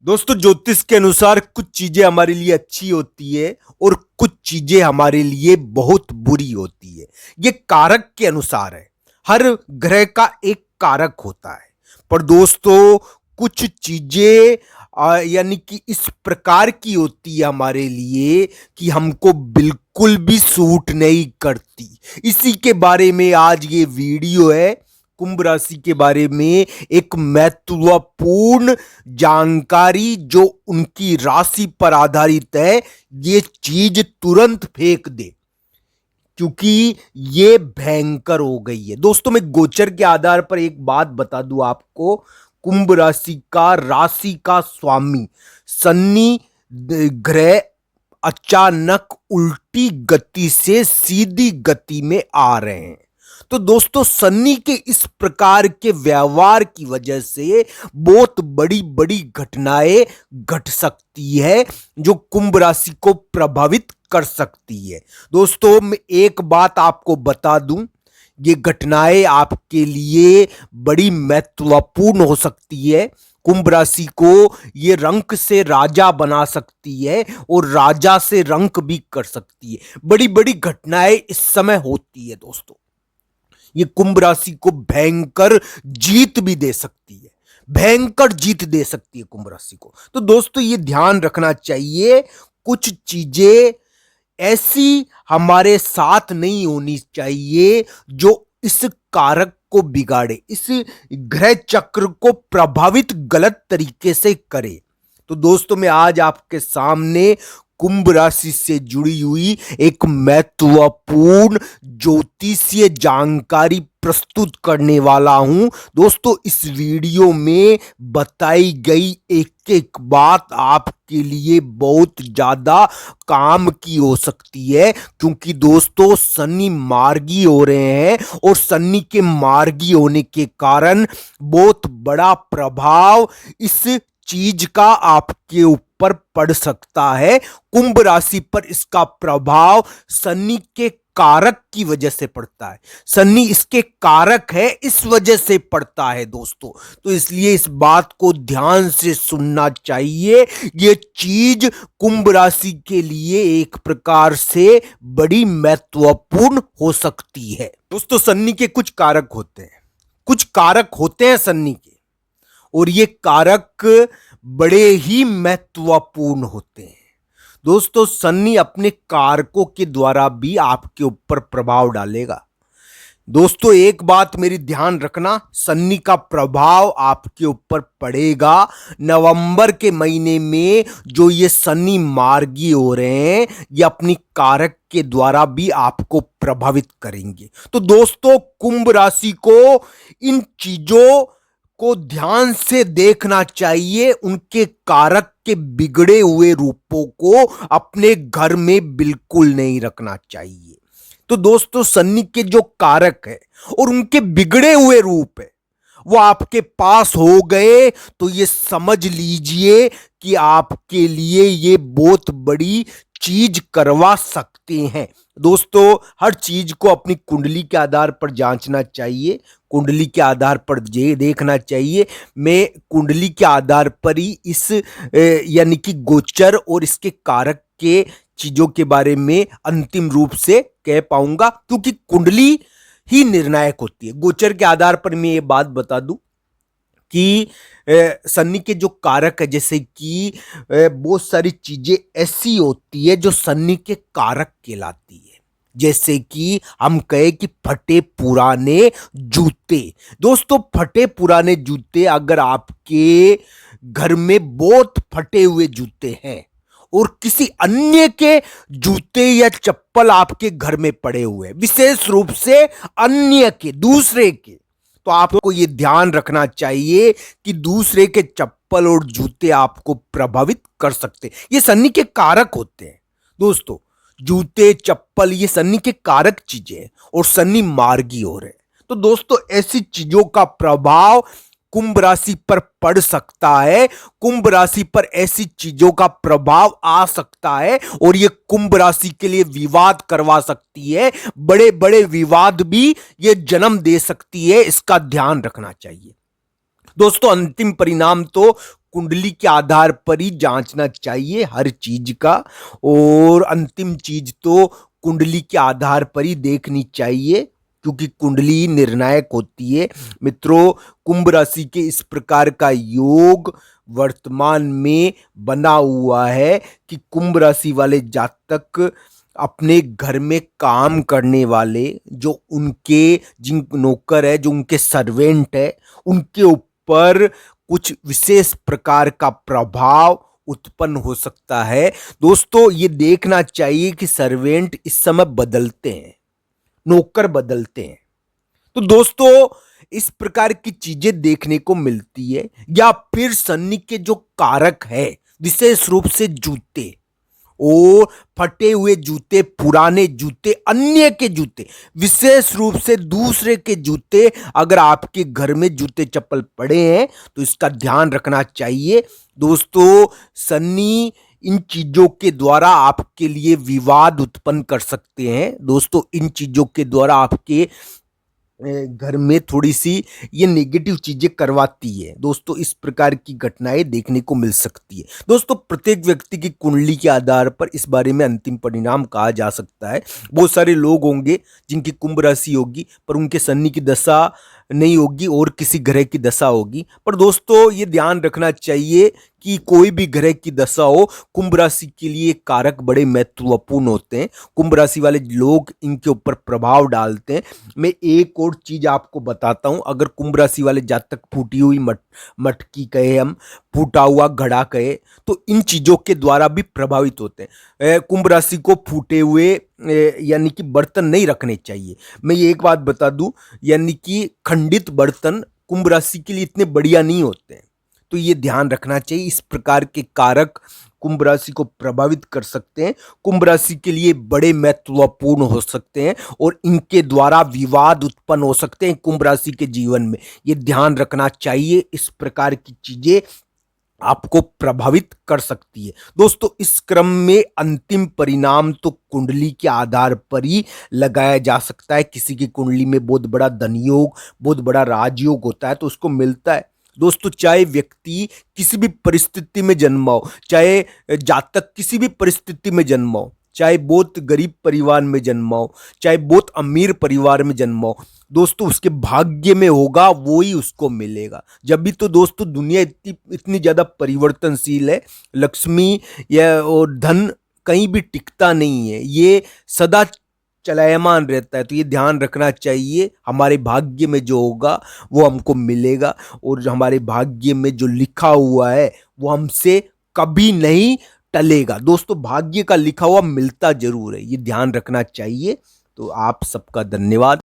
दोस्तों, ज्योतिष के अनुसार कुछ चीजें हमारे लिए अच्छी होती है और कुछ चीजें हमारे लिए बहुत बुरी होती है। ये कारक के अनुसार है। हर ग्रह का एक कारक होता है। पर दोस्तों, कुछ चीजें यानी कि इस प्रकार की होती है हमारे लिए कि हमको बिल्कुल भी सूट नहीं करती। इसी के बारे में आज ये वीडियो है। कुंभ राशि के बारे में एक महत्वपूर्ण जानकारी जो उनकी राशि पर आधारित है। ये चीज तुरंत फेंक दे, क्योंकि ये भयंकर हो गई है। दोस्तों, मैं गोचर के आधार पर एक बात बता दूं आपको। कुंभ राशि का स्वामी शनि ग्रह अचानक उल्टी गति से सीधी गति में आ रहे हैं। तो दोस्तों, शनि के इस प्रकार के व्यवहार की वजह से बहुत बड़ी बड़ी घटनाएं घट सकती है, जो कुंभ राशि को प्रभावित कर सकती है। दोस्तों, मैं एक बात आपको बता दूं, ये घटनाएं आपके लिए बड़ी महत्वपूर्ण हो सकती है। कुंभ राशि को ये रंक से राजा बना सकती है और राजा से रंक भी कर सकती है। बड़ी बड़ी घटनाएं इस समय होती है दोस्तों। ये कुंभ राशि को भयंकर जीत भी दे सकती है। भयंकर जीत दे सकती है कुंभ राशि को। तो दोस्तों, ये ध्यान रखना चाहिए, कुछ चीजें ऐसी हमारे साथ नहीं होनी चाहिए जो इस कारक को बिगाड़े, इस ग्रह चक्र को प्रभावित गलत तरीके से करे। तो दोस्तों, मैं आज आपके सामने कुंभ राशि से जुड़ी हुई एक महत्वपूर्ण ज्योतिषीय जानकारी प्रस्तुत करने वाला हूं। दोस्तों, इस वीडियो में बताई गई एक एक बात आपके लिए बहुत ज्यादा काम की हो सकती है, क्योंकि दोस्तों शनि मार्गी हो रहे हैं और शनि के मार्गी होने के कारण बहुत बड़ा प्रभाव इस चीज का आपके ऊपर पड़ सकता है। कुंभ राशि पर इसका प्रभाव शनि के कारक की वजह से पड़ता है। शनि इसके कारक है, इस वजह से पड़ता है दोस्तों। तो इसलिए इस बात को ध्यान से सुनना चाहिए। ये चीज कुंभ राशि के लिए एक प्रकार से बड़ी महत्वपूर्ण हो सकती है। दोस्तों, शनि के कुछ कारक होते हैं, कुछ कारक होते हैं शनि के, और ये कारक बड़े ही महत्वपूर्ण होते हैं। दोस्तों, शनि अपने कारकों के द्वारा भी आपके ऊपर प्रभाव डालेगा। दोस्तों, एक बात मेरी ध्यान रखना, शनि का प्रभाव आपके ऊपर पड़ेगा नवंबर के महीने में। जो ये शनि मार्गी हो रहे हैं, ये अपनी कारक के द्वारा भी आपको प्रभावित करेंगे। तो दोस्तों, कुंभ राशि को इन चीजों को ध्यान से देखना चाहिए। उनके कारक के बिगड़े हुए रूपों को अपने घर में बिल्कुल नहीं रखना चाहिए। तो दोस्तों, शनि के जो कारक है और उनके बिगड़े हुए रूप है, वो आपके पास हो गए तो ये समझ लीजिए कि आपके लिए ये बहुत बड़ी चीज करवा सकते हैं। दोस्तों, हर चीज को अपनी कुंडली के आधार पर जांचना चाहिए, कुंडली के आधार पर ये देखना चाहिए। मैं कुंडली के आधार पर ही इस यानी कि गोचर और इसके कारक के चीजों के बारे में अंतिम रूप से कह पाऊंगा, क्योंकि कुंडली ही निर्णायक होती है। गोचर के आधार पर मैं ये बात बता दूं कि शनि के जो कारक है, जैसे कि बहुत सारी चीजें ऐसी होती है जो शनि के कारक कहलाती है। जैसे कि हम कहे कि फटे पुराने जूते। दोस्तों, फटे पुराने जूते, अगर आपके घर में बहुत फटे हुए जूते हैं और किसी अन्य के जूते या चप्पल आपके घर में पड़े हुए हैं, विशेष रूप से अन्य के, दूसरे के, तो आपको यह ध्यान रखना चाहिए कि दूसरे के चप्पल और जूते आपको प्रभावित कर सकते हैं। ये शनि के कारक होते हैं दोस्तों। जूते, चप्पल, ये शनि के कारक चीजें हैं और शनि मार्गी हो रहे हैं। तो दोस्तों, ऐसी चीजों का प्रभाव कुंभ राशि पर पड़ सकता है। कुंभ राशि पर ऐसी चीजों का प्रभाव आ सकता है और ये कुंभ राशि के लिए विवाद करवा सकती है। बड़े बड़े विवाद भी ये जन्म दे सकती है, इसका ध्यान रखना चाहिए। दोस्तों अंतिम परिणाम तो कुंडली के आधार पर ही जांचना चाहिए हर चीज का, और अंतिम चीज तो कुंडली के आधार पर ही देखनी चाहिए, क्योंकि कुंडली ही निर्णायक होती है। मित्रों, कुंभ राशि के इस प्रकार का योग वर्तमान में बना हुआ है कि कुंभ राशि वाले जातक अपने घर में काम करने वाले जो उनके जिन नौकर है, जो उनके सर्वेंट है, उनके ऊपर कुछ विशेष प्रकार का प्रभाव उत्पन्न हो सकता है। दोस्तों ये देखना चाहिए कि सर्वेंट इस समय बदलते हैं, नौकर बदलते हैं। तो दोस्तों इस प्रकार की चीजें देखने को मिलती है। या फिर शनि के जो कारक है, विशेष रूप से जूते, और फटे हुए जूते, पुराने जूते, अन्य के जूते, विशेष रूप से दूसरे के जूते, अगर आपके घर में जूते चप्पल पड़े हैं तो इसका ध्यान रखना चाहिए। दोस्तों शनि इन चीजों के द्वारा आपके लिए विवाद उत्पन्न कर सकते हैं। दोस्तों इन चीजों के द्वारा आपके घर में थोड़ी सी ये नेगेटिव चीजें करवाती है। दोस्तों इस प्रकार की घटनाएं देखने को मिल सकती है। दोस्तों प्रत्येक व्यक्ति की कुंडली के आधार पर इस बारे में अंतिम परिणाम कहा जा सकता है। बहुत सारे लोग होंगे जिनकी कुंभ राशि होगी पर उनके शनि की दशा नहीं होगी और किसी ग्रह की दशा होगी। पर दोस्तों ये ध्यान रखना चाहिए कि कोई भी ग्रह की दशा हो, कुंभ राशि के लिए कारक बड़े महत्वपूर्ण होते हैं। कुंभ राशि वाले लोग इनके ऊपर प्रभाव डालते हैं। मैं एक और चीज आपको बताता हूं, अगर कुंभ राशि वाले जातक फूटी हुई मटकी कहे, हम फूटा हुआ घड़ा कहे, तो इन चीजों के द्वारा भी प्रभावित होते हैं। कुंभ राशि को फूटे हुए यानी कि बर्तन नहीं रखने चाहिए। मैं ये एक बात बता दूं, यानी कि खंडित बर्तन कुंभ राशि के लिए इतने बढ़िया नहीं होते हैं। तो ये ध्यान रखना चाहिए। इस प्रकार के कारक कुंभ राशि को प्रभावित कर सकते हैं, कुंभ राशि के लिए बड़े महत्वपूर्ण हो सकते हैं और इनके द्वारा विवाद उत्पन्न हो सकते हैं कुंभ राशि के जीवन में। ये ध्यान रखना चाहिए। इस प्रकार की चीजें आपको प्रभावित कर सकती है। दोस्तों इस क्रम में अंतिम परिणाम तो कुंडली के आधार पर ही लगाया जा सकता है। किसी की कुंडली में बहुत बड़ा धनयोग, बहुत बड़ा राजयोग होता है तो उसको मिलता है। दोस्तों चाहे व्यक्ति किसी भी परिस्थिति में जन्मा हो, चाहे जातक किसी भी परिस्थिति में जन्मा हो, चाहे बहुत गरीब परिवार में जन्मा हो, चाहे बहुत अमीर परिवार में जन्मा हो, दोस्तों उसके भाग्य में होगा वो ही उसको मिलेगा। जब भी तो दोस्तों दुनिया इतनी ज्यादा परिवर्तनशील है, लक्ष्मी या और धन कहीं भी टिकता नहीं है, ये सदा चलायमान रहता है। तो ये ध्यान रखना चाहिए, हमारे भाग्य में जो होगा वो हमको मिलेगा, और जो हमारे भाग्य में जो लिखा हुआ है वो हमसे कभी नहीं टलेगा। दोस्तों भाग्य का लिखा हुआ मिलता जरूर है, ये ध्यान रखना चाहिए। तो आप सबका धन्यवाद।